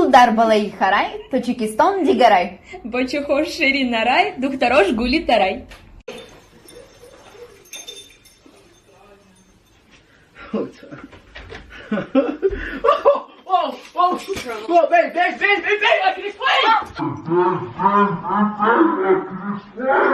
گل در بالای خرای تو چکستان دیگرای با چه خوش شیرین نرای دختراش گولی درای. Oh, babe, I can explain!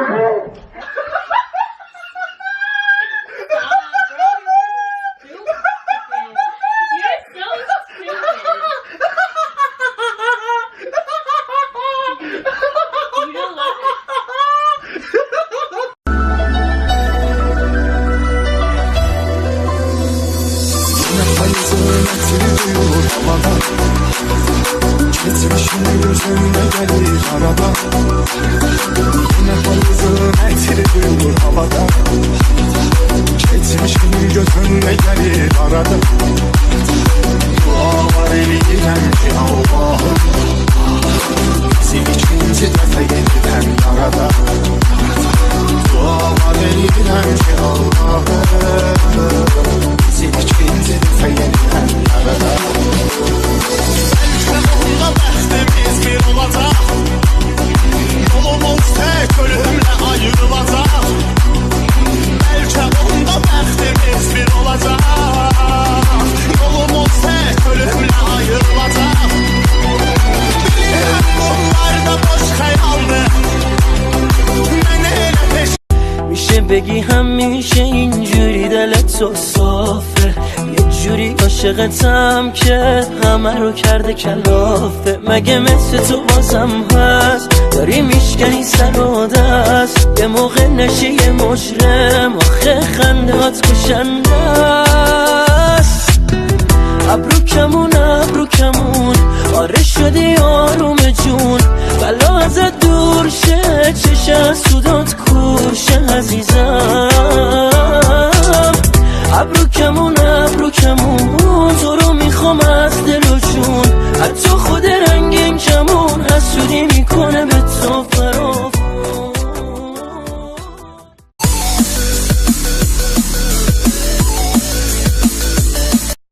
Geçmişin gözümde gelir arada. Yine fazla etiri duyulur havada. Geçmişin gözümde gelir arada. Dualar eyleyirəm ki Allah'ım bizim ikinci dəfə yeniden yarada. Dualar eyleyirəm ki Allah'ım bizim ikinci dəfə yeniden yarada. Bəxtimiz bir olacaq. Yolumuz tək ölümlə ayrılacaq. Bəlkə onda bəxtimiz bir olacaq. Yolumuz tək ölümlə ayrılacaq. Bilirəm bunlar da boş xəyaldır. Mən elə peş میشه بگی همیشه اینجوری دلت تو صافه یه جوری عاشقتم که همه رو کرده کلافه مگه مثل تو بازم هست داری میشکنی سر و دست یه موقع نشی یه مجرم آخه خنده هات کشنده است ابرو کمون آره شدی آروم جون بلا ازت دور شه چشه از سودات کوشه عزیزم ابرو کمون تو رو میخوام از دل و جون حتی خود رنگین کمون حسودی میکنه به تو فرا